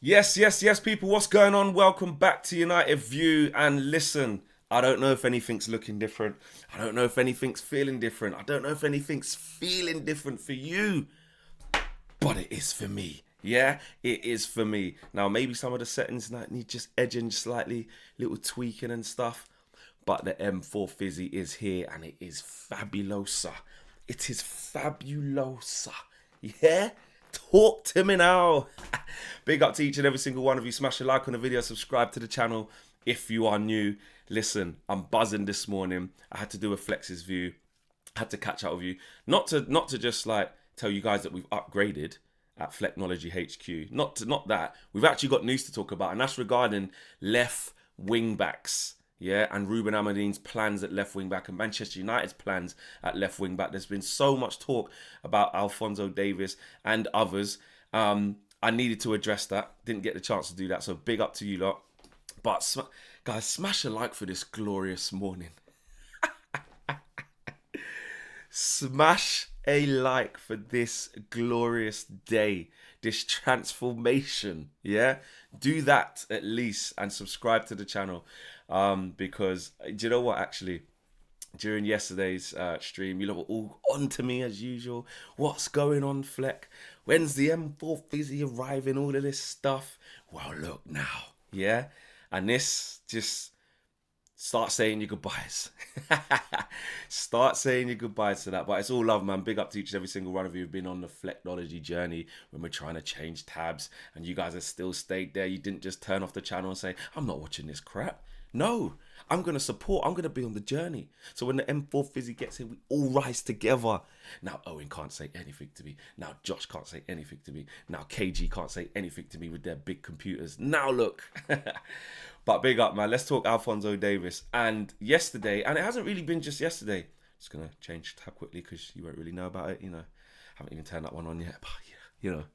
Yes, people. What's going on? Welcome back to United View. And listen, I don't know if anything's looking different. I don't know if anything's feeling different. I don't know if anything's feeling different for you, but it is for me. Yeah, it is for me. Now, maybe some of the settings might need just edging slightly, little tweaking and stuff. But the M4 Fizzy is here and it is fabulosa. It is fabulosa. Yeah? Talk to me now. Big up to each and every single one of you. Smash a like on the video, subscribe to the channel if you are new. Listen, I'm buzzing this morning. I had to do a Flex's View. I had to catch up with you. Not to just like tell you guys that we've upgraded at Fleknology HQ. Not that. We've actually got news to talk about, and that's regarding left wing backs. Yeah, and Ruben Amorim's plans at left wing back and Manchester United's plans at left wing back. There's been so much talk about Alphonso Davies and others. I needed to address that. Didn't get the chance to do that, so big up to you lot. But guys, smash a like for this glorious morning. Smash a like for this glorious day, this transformation. Yeah, do that at least and subscribe to the channel. Because do you know what? Actually, during yesterday's stream, you lot were all on to me as usual. What's going on, Fleck? When's the M4 Fizzy arriving? All of this stuff. Well, look now, yeah. And this just start saying your goodbyes. Start saying your goodbyes to that. But it's all love, man. Big up to each and every single one of you who've been on the Fleknology journey when we're trying to change tabs. And you guys have still stayed there. You didn't just turn off the channel and say, I'm not watching this crap. No, I'm going to support. I'm going to be on the journey. So when the M4 Fizzy gets here, we all rise together. Now Owen can't say anything to me. Now Josh can't say anything to me. Now KG can't say anything to me with their big computers. Now look. But big up, man. Let's talk Alphonso Davies. And yesterday, and it hasn't really been just yesterday. Just going to change tab quickly because you won't really know about it. You know, haven't even turned that one on yet. But yeah, you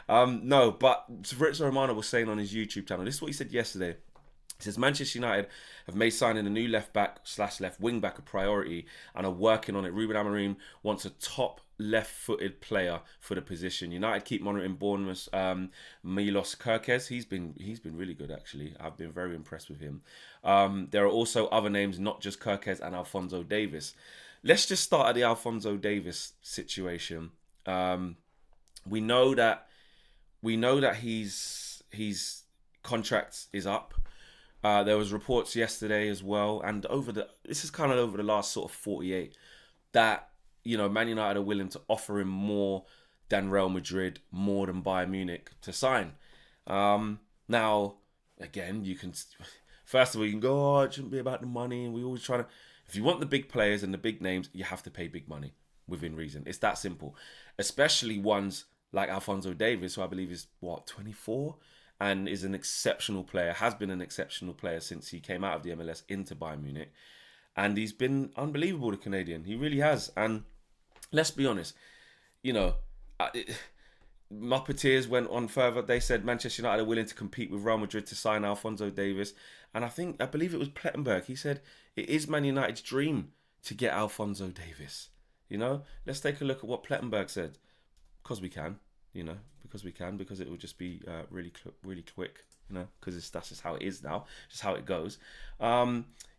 know. No, but Fabrizio Romano was saying on his YouTube channel, this is what he said yesterday. He says Manchester United have made signing a new left back / left wing back a priority and are working on it. Ruben Amorim wants a top left-footed player for the position. United keep monitoring Bournemouth's Milos Kerkez. He's been really good actually. I've been very impressed with him. There are also other names, not just Kerkez and Alphonso Davies. Let's just start at the Alphonso Davies situation. We know that his contract is up. There was reports yesterday as well, and this is kind of over the last sort of 48, that, you know, Man United are willing to offer him more than Real Madrid, more than Bayern Munich to sign. Now, again, first of all, you can go, it shouldn't be about the money, and we always try to, if you want the big players and the big names, you have to pay big money within reason. It's that simple, especially ones like Alphonso Davies, who I believe is, 24? And is an exceptional player, has been an exceptional player since he came out of the MLS into Bayern Munich. And he's been unbelievable, the Canadian. He really has. And let's be honest, you know, Muppeteers went on further. They said Manchester United are willing to compete with Real Madrid to sign Alphonso Davies. And I believe it was Plettenberg. He said it is Man United's dream to get Alphonso Davies. You know, let's take a look at what Plettenberg said. Because we can. You know, because it will just be really quick, you know, because that's just how it is now, just how it goes.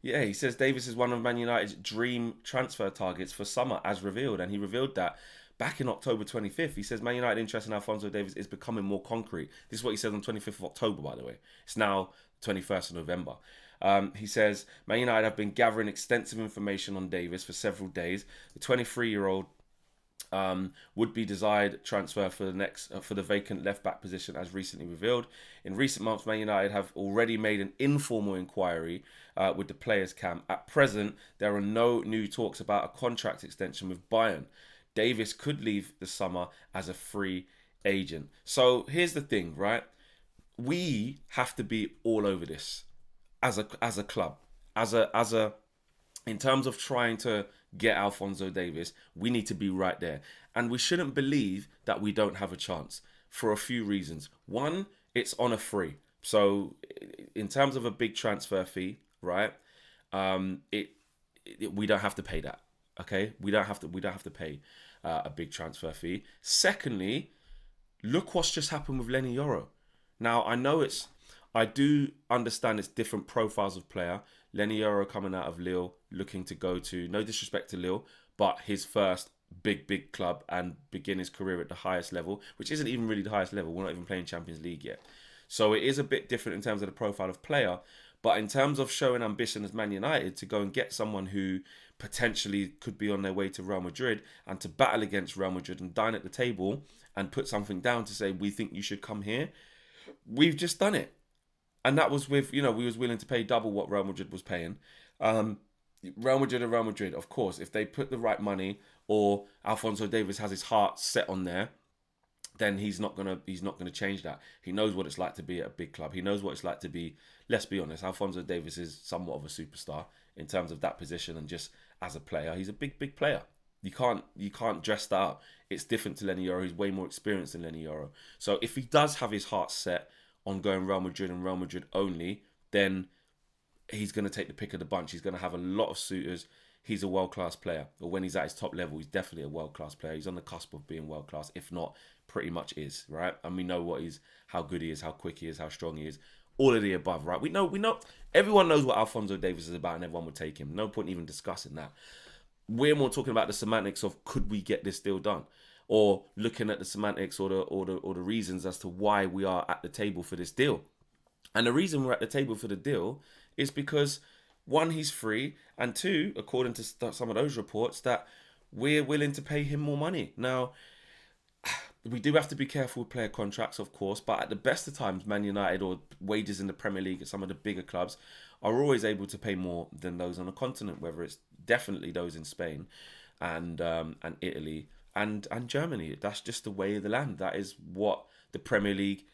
He says Davies is one of Man United's dream transfer targets for summer, as revealed, and he revealed that back in October 25th. He says Man United interest in Alphonso Davies is becoming more concrete. This is what he says on 25th of October, by the way. It's now 21st of November. He says Man United have been gathering extensive information on Davies for several days. The 23-year-old would be desired transfer for the vacant left back position, as recently revealed. In recent months, Man United have already made an informal inquiry with the players' camp. At present, there are no new talks about a contract extension with Bayern. Davies could leave the summer as a free agent. So here's the thing, right? We have to be all over this as a club, in terms of trying to get Alphonso Davies. We need to be right there. And we shouldn't believe that we don't have a chance for a few reasons. One, it's on a free. So in terms of a big transfer fee, right? We don't have to pay that. Okay? We don't have to pay a big transfer fee. Secondly, look what's just happened with Lenny Yoro. Now, I do understand it's different profiles of player. Lenny Yoro coming out of Lille, looking to go to, no disrespect to Lille, but his first big club and begin his career at the highest level, which isn't even really the highest level. We're not even playing Champions League yet. So it is a bit different in terms of the profile of player. But in terms of showing ambition as Man United to go and get someone who potentially could be on their way to Real Madrid and to battle against Real Madrid and dine at the table and put something down to say, we think you should come here, we've just done it. And that was with, we was willing to pay double what Real Madrid was paying. Real Madrid and Real Madrid, of course, if they put the right money or Alphonso Davies has his heart set on there, then he's not gonna change that. He knows what it's like to be at a big club. He knows what it's like to be. Let's be honest, Alphonso Davies is somewhat of a superstar in terms of that position and just as a player, he's a big player. You can't dress that up. It's different to Lenny Yoro. He's way more experienced than Lenny Yoro. So if he does have his heart set on going Real Madrid and Real Madrid only, then he's going to take the pick of the bunch. He's going to have a lot of suitors. He's a world-class player. Or when he's at his top level, he's definitely a world-class player. He's on the cusp of being world-class, if not, pretty much is, right? And we know how good he is, how quick he is, how strong he is. All of the above, right? We know, everyone knows what Alphonso Davies is about and everyone would take him. No point even discussing that. We're more talking about the semantics of could we get this deal done? Or looking at the semantics or the reasons as to why we are at the table for this deal. And the reason we're at the table for the deal is because, one, he's free, and two, according to some of those reports, that we're willing to pay him more money. Now, we do have to be careful with player contracts, of course, but at the best of times, Man United or wages in the Premier League at some of the bigger clubs are always able to pay more than those on the continent, whether it's definitely those in Spain and Italy and Germany. That's just the way of the land. That is what the Premier League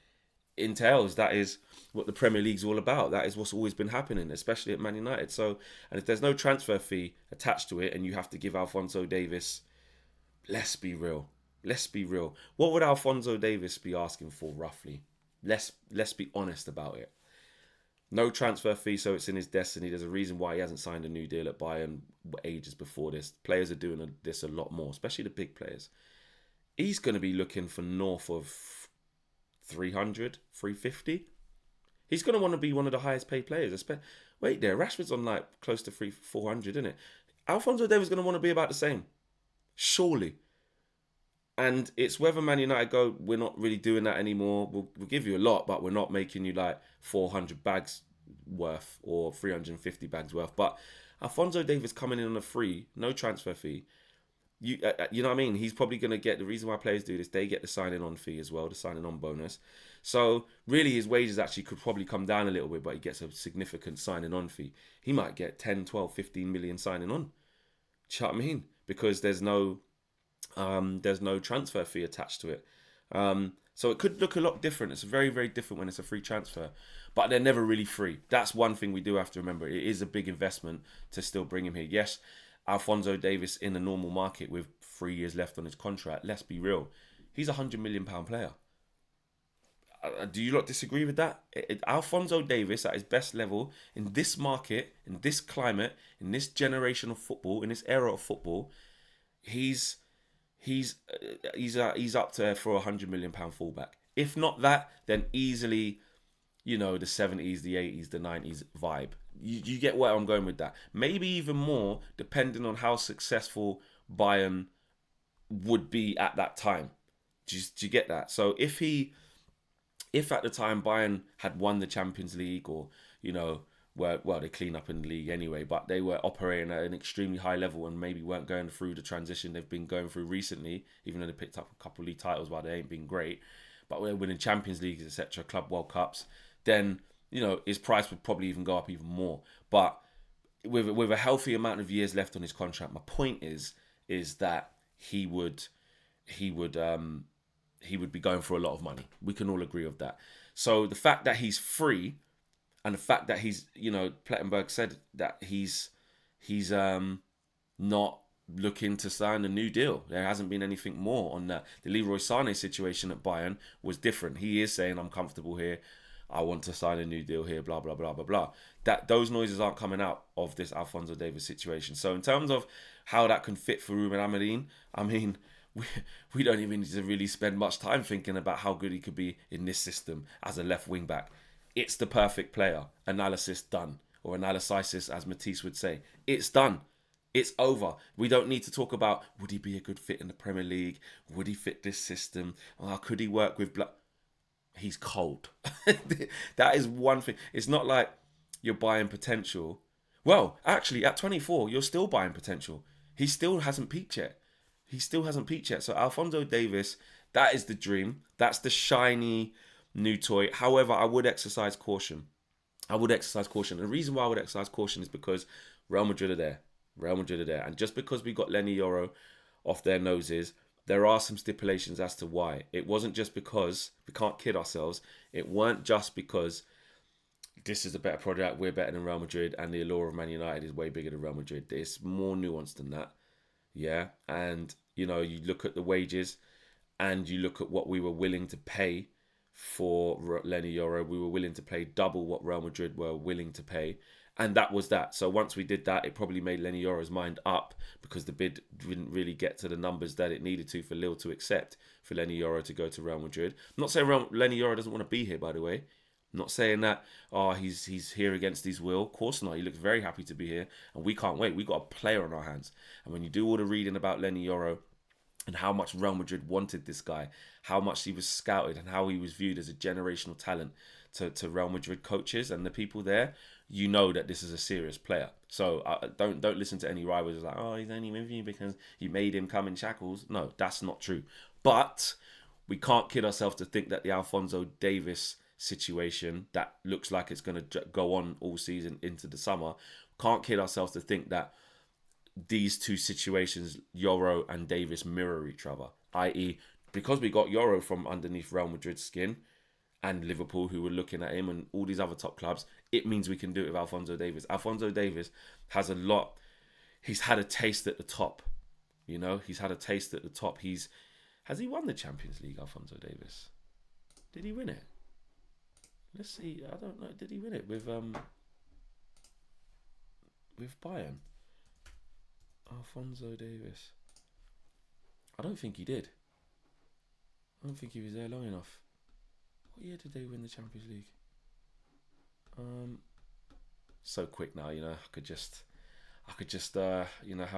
entails. That is what the Premier League's all about. That is what's always been happening, especially at Man United. So, and if there's no transfer fee attached to it and you have to give Alphonso Davies, let's be real. What would Alphonso Davies be asking for roughly? Let's be honest about it. No transfer fee, so it's in his destiny. There's a reason why he hasn't signed a new deal at Bayern ages before this. Players are doing this a lot more, especially the big players. He's going to be looking for north of 300, 350. He's going to want to be one of the highest paid players. Wait there, Rashford's on like close to 400, isn't it? Alphonso Davies is going to want to be about the same. Surely. And it's whether Man United go, we're not really doing that anymore. We'll give you a lot, but we're not making you like 400 bags worth or 350 bags worth. But Alphonso Davies coming in on a free, no transfer fee. You know what I mean? He's probably going to get, the reason why players do this, they get the signing on fee as well, the signing on bonus. So really his wages actually could probably come down a little bit, but he gets a significant signing on fee. He might get 10, 12, 15 million signing on. Do you know what I mean? Because there's no transfer fee attached to it. So it could look a lot different. It's very, very different when it's a free transfer. But they're never really free. That's one thing we do have to remember. It is a big investment to still bring him here. Yes, Alphonso Davies in the normal market with 3 years left on his contract, let's be real, he's a £100 million player. Do you not disagree with that? Alphonso Davies at his best level in this market, in this climate, in this generation of football, in this era of football, he's up to for a £100 million fullback. If not that, then easily, the 70s, the 80s, the 90s vibe. You get where I'm going with that. Maybe even more, depending on how successful Bayern would be at that time. Do you get that? So if at the time Bayern had won the Champions League or, they clean up in the league anyway, but they were operating at an extremely high level and maybe weren't going through the transition they've been going through recently, even though they picked up a couple of league titles while they ain't been great, but we're winning Champions Leagues, etc., Club World Cups, then, his price would probably even go up even more. But with a healthy amount of years left on his contract, my point is that he would be going for a lot of money. We can all agree with that. So the fact that he's free, and the fact that he's, Plettenberg said that he's not looking to sign a new deal. There hasn't been anything more on that. The Leroy Sané situation at Bayern was different. He is saying, I'm comfortable here. I want to sign a new deal here, blah, blah, blah, blah, blah. Those noises aren't coming out of this Alphonso Davies situation. So in terms of how that can fit for Ruben Amorim, I mean, we, we don't even need to really spend much time thinking about how good he could be in this system as a left wing back. It's the perfect player. Analysis done. Or analysis, as Matisse would say. It's done. It's over. We don't need to talk about, would he be a good fit in the Premier League? Would he fit this system? Could he work with... He's cold. That is one thing. It's not like you're buying potential. Well, actually, at 24, you're still buying potential. He still hasn't peaked yet. So Alphonso Davies, that is the dream. That's the shiny new toy. However, I would exercise caution. The reason why I would exercise caution is because Real Madrid are there. And just because we got Lenny Yoro off their noses, there are some stipulations as to why. It wasn't just because, we can't kid ourselves, it weren't just because this is a better product, we're better than Real Madrid, and the allure of Man United is way bigger than Real Madrid. It's more nuanced than that. Yeah. And, you look at the wages and you look at what we were willing to pay for Lenny Yoro. We were willing to pay double what Real Madrid were willing to pay. And that was that. So once we did that, it probably made Lenny Yoro's mind up because the bid didn't really get to the numbers that it needed to for Lille to accept for Lenny Yoro to go to Real Madrid. I'm not saying Lenny Yoro doesn't want to be here, by the way. I'm not saying that, he's here against his will. Of course not. He looks very happy to be here. And we can't wait. We've got a player on our hands. And when you do all the reading about Lenny Yoro and how much Real Madrid wanted this guy, how much he was scouted and how he was viewed as a generational talent to Real Madrid coaches and the people there, you know that this is a serious player. So don't listen to any rivals who's like, he's only with you because you made him come in shackles. No, that's not true. But we can't kid ourselves to think that the Alphonso Davies situation that looks like it's going to go on all season into the summer, can't kid ourselves to think that these two situations, Yoro and Davies, mirror each other. I.e., because we got Yoro from underneath Real Madrid's skin and Liverpool, who were looking at him, and all these other top clubs, it means we can do it with Alphonso Davies. Alphonso Davies has a lot. He's had a taste at the top. He's had a taste at the top. Has he won the Champions League, Alphonso Davies? Did he win it? Let's see. I don't know. Did he win it with Bayern? Alphonso Davies. I don't think he did. I don't think he was there long enough. What year did they win the Champions League? So quick now, I could just have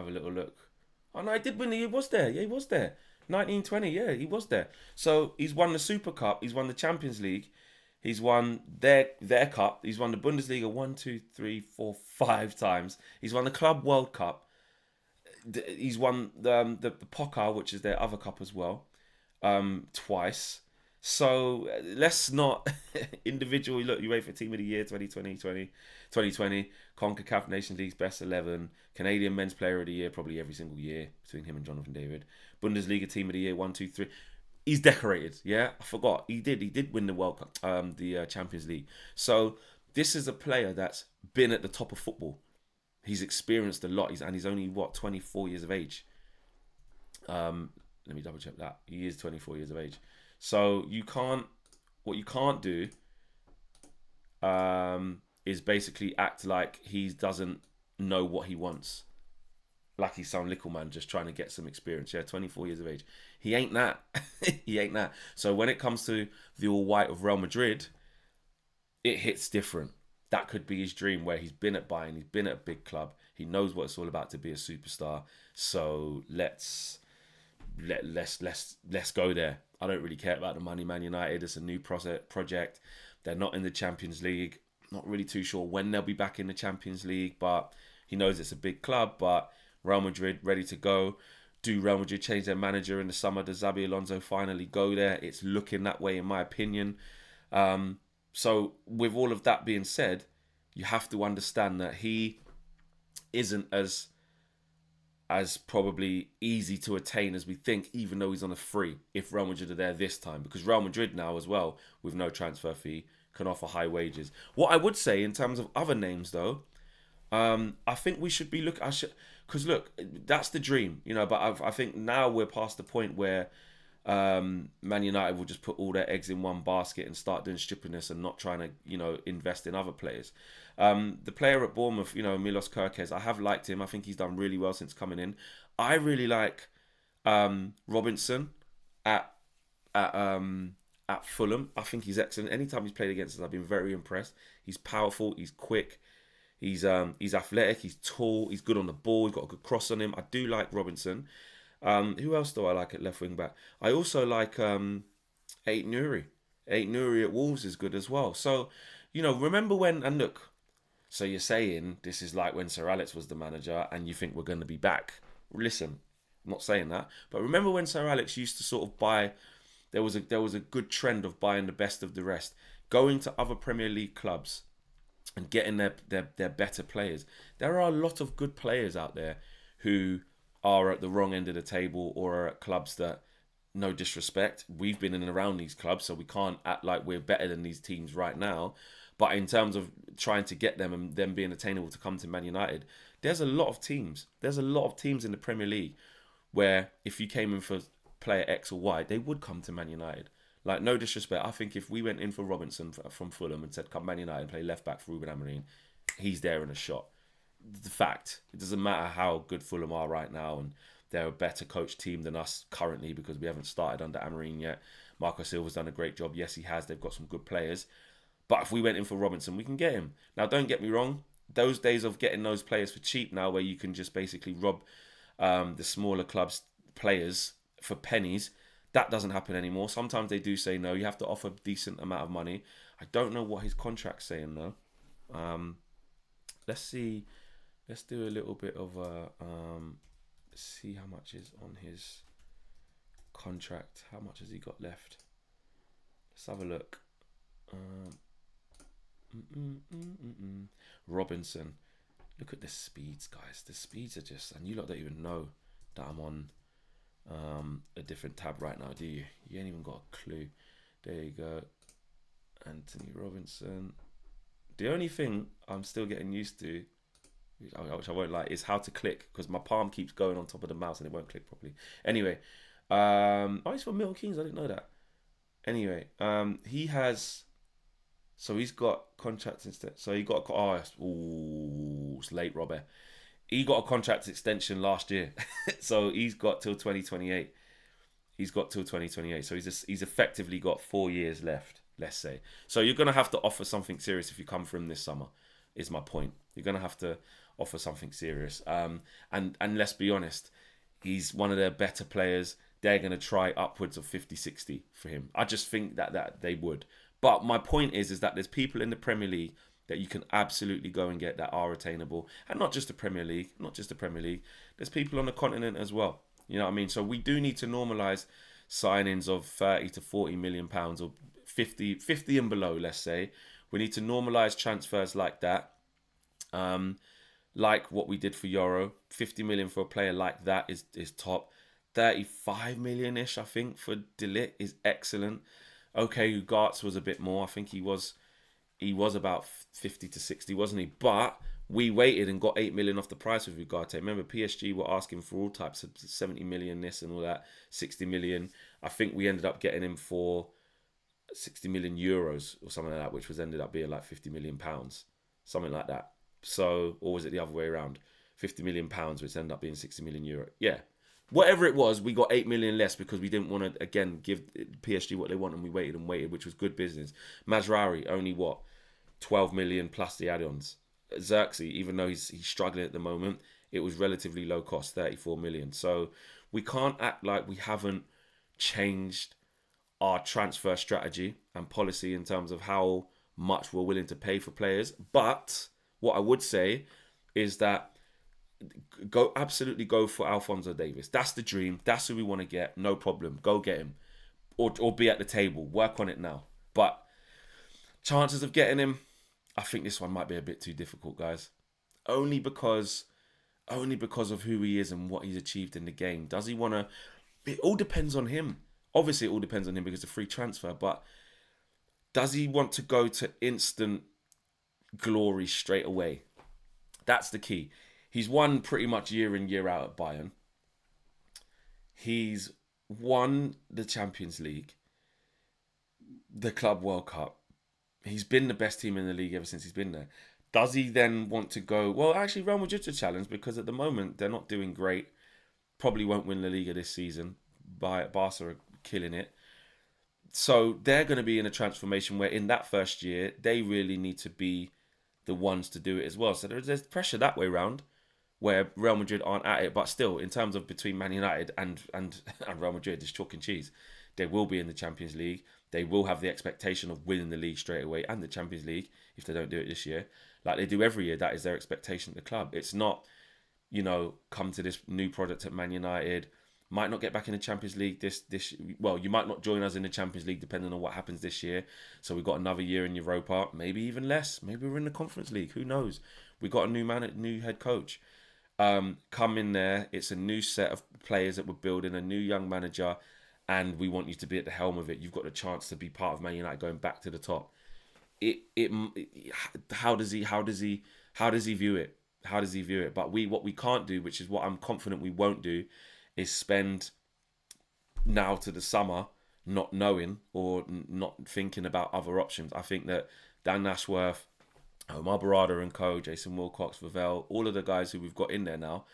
a little look. Oh no, he did win. He was there. Yeah, he was there. 1920. Yeah, he was there. So he's won the Super Cup. He's won the Champions League. He's won their cup. He's won the Bundesliga 1, 2, 3, 4, 5 times. He's won the Club World Cup. He's won the Pokal, which is their other cup as well, twice. So let's not individually look. UEFA Team of the Year 2020, CONCACAF Nations League's Best 11, Canadian Men's Player of the Year probably every single year between him and Jonathan David, Bundesliga Team of the Year 1, 2, 3. He's decorated. Yeah, I forgot. He did win the World Cup, the Champions League. So this is a player that's been at the top of football. He's experienced a lot. He's only 24 years of age. Let me double check that. He is 24 years of age. So what you can't do is basically act like he doesn't know what he wants. Like he's some little man just trying to get some experience. Yeah, 24 years of age. He ain't that. He ain't that. So when it comes to the all-white of Real Madrid, it hits different. That could be his dream, where he's been at Bayern, he's been at a big club, he knows what it's all about to be a superstar. So let's go there. I don't really care about the money, Man United. It's a new project. They're not in the Champions League. Not really too sure when they'll be back in the Champions League, but he knows it's a big club. But Real Madrid ready to go. Do Real Madrid change their manager in the summer? Does Xabi Alonso finally go there? It's looking that way, in my opinion. So with all of that being said, you have to understand that he isn't as probably easy to attain as we think, even though he's on a free, if Real Madrid are there this time. Because Real Madrid now as well, with no transfer fee, can offer high wages. What I would say in terms of other names though, I think we should be because look, that's the dream, but I think now we're past the point where Man United will just put all their eggs in one basket and start doing stupidness and not trying to, invest in other players. The player at Bournemouth, Milos Kerkez, I have liked him. I think he's done really well since coming in. I really like Robinson at at um at Fulham. I think he's excellent. Anytime he's played against us, I've been very impressed. He's powerful. He's quick. He's athletic. He's tall. He's good on the ball. He's got a good cross on him. I do like Robinson. Who else do I like at left wing back? I also like Eight Nuri. Eight Nuri at Wolves is good as well. So, remember when, and look, so you're saying this is like when Sir Alex was the manager and you think we're going to be back. Listen, I'm not saying that. But remember when Sir Alex used to sort of buy, there was a good trend of buying the best of the rest, going to other Premier League clubs and getting their better players. There are a lot of good players out there who are at the wrong end of the table or are at clubs that, no disrespect, we've been in and around these clubs, so we can't act like we're better than these teams right now. But in terms of trying to get them and them being attainable to come to Man United, there's a lot of teams. There's a lot of teams in the Premier League where if you came in for player X or Y, they would come to Man United. Like, no disrespect, I think if we went in for Robinson from Fulham and said, come Man United and play left back for Ruben Amorim, he's there in a shot. The fact, it doesn't matter how good Fulham are right now, and they're a better coach team than us currently because we haven't started under Amorim yet. Marco Silva's done a great job. Yes, he has. They've got some good players. But if we went in for Robinson, we can get him. Now, don't get me wrong. Those days of getting those players for cheap now, where you can just basically rob the smaller clubs' players for pennies, that doesn't happen anymore. Sometimes they do say no. You have to offer a decent amount of money. I don't know what his contract's saying though. Let's see. Let's do a little bit of see how much is on his contract. How much has he got left? Let's have a look. Robinson. Look at the speeds, guys. The speeds are just, and you lot don't even know that I'm on a different tab right now, do you? You ain't even got a clue. There you go. Anthony Robinson. The only thing I'm still getting used to, which I won't lie, is how to click, because my palm keeps going on top of the mouse and it won't click properly. Anyway, he's from Milton Keynes. I didn't know that. Anyway, he has. So he's got contracts instead. So he got it's late, Robert. He got a contract extension last year, so he's got till 2028. So he's effectively got 4 years left, let's say. So you're gonna have to offer something serious if you come from this summer. Is my point. You're gonna have to offer something serious. And let's be honest, he's one of their better players. They're gonna try upwards of 50, 60 for him. I just think that they would. But my point is that there's people in the Premier League that you can absolutely go and get that are attainable. And not just the Premier League. There's people on the continent as well. You know what I mean? So we do need to normalise signings of 30 to 40 million pounds or 50 and below, let's say. We need to normalise transfers like that. Like what we did for Euro. 50 million for a player like that is top. 35 million-ish, I think, for De Ligt is excellent. Okay, Ugarts was a bit more. I think he was about 50 to 60, wasn't he? But we waited and got 8 million off the price with Ugarte. Remember, PSG were asking for all types of 70 million this and all that, 60 million. I think we ended up getting him for 60 million euros or something like that, which was ended up being like 50 million pounds, something like that. So, or was it the other way around? 50 million pounds, which ended up being 60 million euro. Yeah. Whatever it was, we got 8 million less because we didn't want to, again, give PSG what they want, and we waited, which was good business. Mazraoui, only 12 million plus the add-ons. Xerxes, even though he's struggling at the moment, it was relatively low cost, 34 million. So we can't act like we haven't changed our transfer strategy and policy in terms of how much we're willing to pay for players. But what I would say is that absolutely go for Alphonso Davies. That's the dream. That's who we want to get. No problem. Go get him. Or be at the table. Work on it now. But chances of getting him, I think this one might be a bit too difficult, guys. Only because of who he is and what he's achieved in the game. Does he want to... It all depends on him. Obviously, it all depends on him because it's a free transfer. But does he want to go to instant glory straight away? That's the key. He's won pretty much year in, year out at Bayern. He's won the Champions League, the Club World Cup. He's been the best team in the league ever since he's been there. Does he then want to go... Well, actually, Real Madrid's a challenge because at the moment, they're not doing great. probably won't win La Liga this season. Barca are killing it. So they're going to be in a transformation where in that first year, they really need to be the ones to do it as well. So there's pressure that way round where Real Madrid aren't at it. But still, in terms of between Man United and Real Madrid, it's chalk and cheese. They will be in the Champions League. They will have the expectation of winning the league straight away and the Champions League if they don't do it this year. Like they do every year, that is their expectation at the club. It's not, come to this new product at Man United, might not get back in the Champions League this well, you might not join us in the Champions League depending on what happens this year. So we've got another year in Europa, maybe even less. Maybe we're in the Conference League. Who knows? We got a new head coach. Come in there. It's a new set of players that we're building, a new young manager, and we want you to be at the helm of it. You've got the chance to be part of Man United going back to the top. How does he view it? How does he view it? But what we can't do, which is what I'm confident we won't do, is spend now to the summer not knowing or not thinking about other options. I think that Dan Ashworth, Omar Barada and co, Jason Wilcox, Vavell, all of the guys who we've got in there now,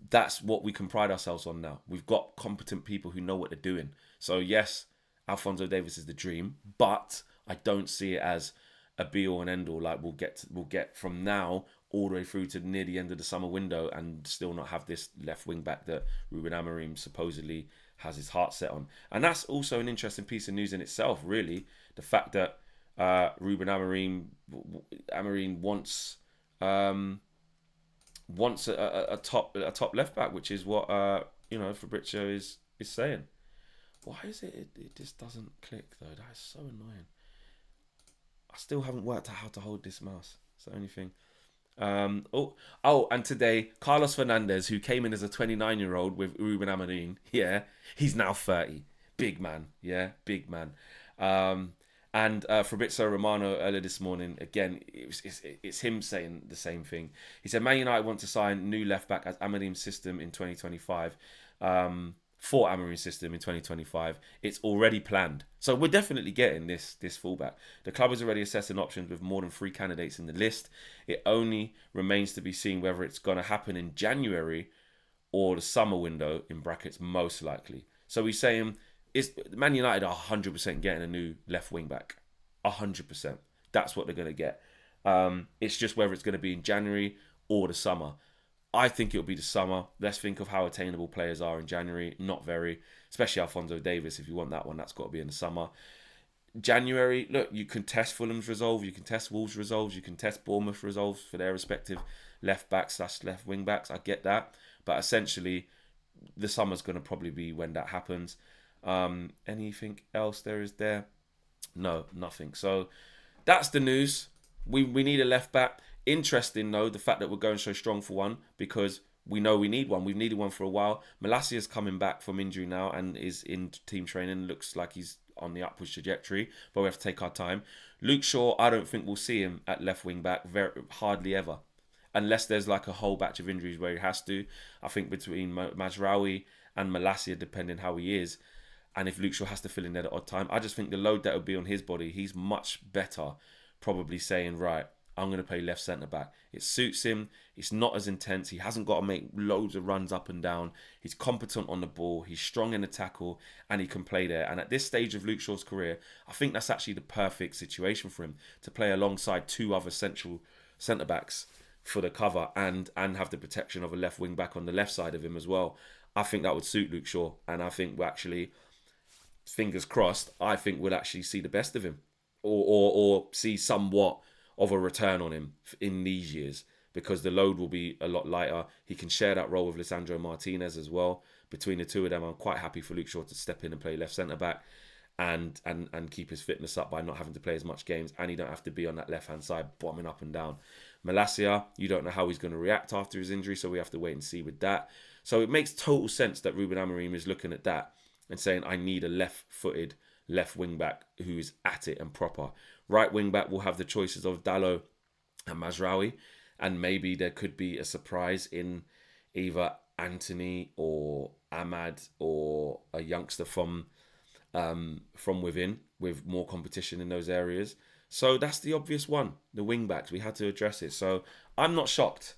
that's what we can pride ourselves on now. We've got competent people who know what they're doing. So yes, Alphonso Davies is the dream, but I don't see it as a be all and end all. Like we'll get from now all the way through to near the end of the summer window and still not have this left wing back that Ruben Amorim supposedly has his heart set on. And that's also an interesting piece of news in itself, really. The fact that Ruben Amorim wants a top left back, which is what Fabrizio is saying. Why is it just doesn't click though? That is so annoying. I still haven't worked out how to hold this mouse. It's the only thing. And today, Carlos Fernandez, who came in as a 29-year-old with Ruben Amorim, he's now 30. Big man, big man. And Fabrizio Romano earlier this morning, again, it's him saying the same thing. He said, Man United want to sign new left-back as Amorim's system in 2025. For Amorim's system in 2025. It's already planned. So we're definitely getting this fullback. The club is already assessing options with more than 3 candidates in the list. It only remains to be seen whether it's going to happen in January or the summer window, in brackets, most likely. So he's saying, Man United are 100% getting a new left wing back. 100%. That's what they're going to get. It's just whether it's going to be in January or the summer. I think it'll be the summer. Let's think of how attainable players are in January. Not very. Especially Alphonso Davies. If you want that one, that's got to be in the summer. January, look, you can test Fulham's resolve. You can test Wolves' resolves. You can test Bournemouth resolves for their respective left backs / left wing backs. I get that. But essentially, the summer's going to probably be when that happens. Anything else there is there? No, nothing. So that's the news. We need a left back. Interesting, though, the fact that we're going so strong for one, because we know we need one. We've needed one for a while. Malasia's coming back from injury now and is in team training. Looks like he's on the upwards trajectory, but we have to take our time. Luke Shaw, I don't think we'll see him at left wing back hardly ever, unless there's like a whole batch of injuries where he has to. I think between Mazraoui and Malacia, depending how he is, and if Luke Shaw has to fill in there at the odd time, I just think the load that would be on his body, he's much better probably saying, right, I'm going to play left centre back. It suits him. It's not as intense. He hasn't got to make loads of runs up and down. He's competent on the ball. He's strong in the tackle and he can play there. And at this stage of Luke Shaw's career, I think that's actually the perfect situation for him to play alongside 2 other central centre backs for the cover and have the protection of a left wing back on the left side of him as well. I think that would suit Luke Shaw. And I think we're actually, fingers crossed, I think we'll actually see the best of him or see somewhat of a return on him in these years, because the load will be a lot lighter. He can share that role with Lisandro Martinez as well. Between the two of them, I'm quite happy for Luke Shaw to step in and play left centre back and keep his fitness up by not having to play as much games, and he don't have to be on that left hand side bombing up and down. Malacia, you don't know how he's going to react after his injury, so we have to wait and see with that. So it makes total sense that Ruben Amorim is looking at that and saying, I need a left-footed left wing back who's at it and proper. Right wing back will have the choices of Dalot and Mazraoui, and maybe there could be a surprise in either Anthony or Ahmad or a youngster from within with more competition in those areas. So that's the obvious one, the wing backs. We had to address it. So I'm not shocked.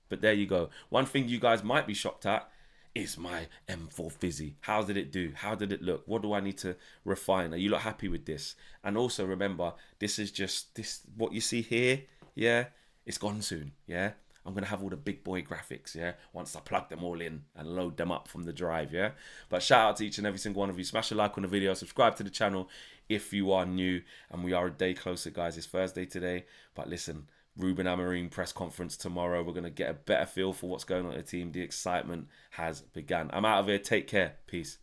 But there you go. One thing you guys might be shocked at is my M4 Fizzy. How did it do? How did it look? What do I need to refine? Are you lot happy with this? And also remember, this is just this what you see here. Yeah, it's gone soon. Yeah, I'm gonna have all the big boy graphics. Yeah, once I plug them all in and load them up from the drive. Yeah, but shout out to each and every single one of you. Smash a like on the video. Subscribe to the channel if you are new. And we are a day closer, guys. It's Thursday today. But listen, Ruben Amorim press conference tomorrow. We're going to get a better feel for what's going on in the team. The excitement has begun. I'm out of here. Take care. Peace.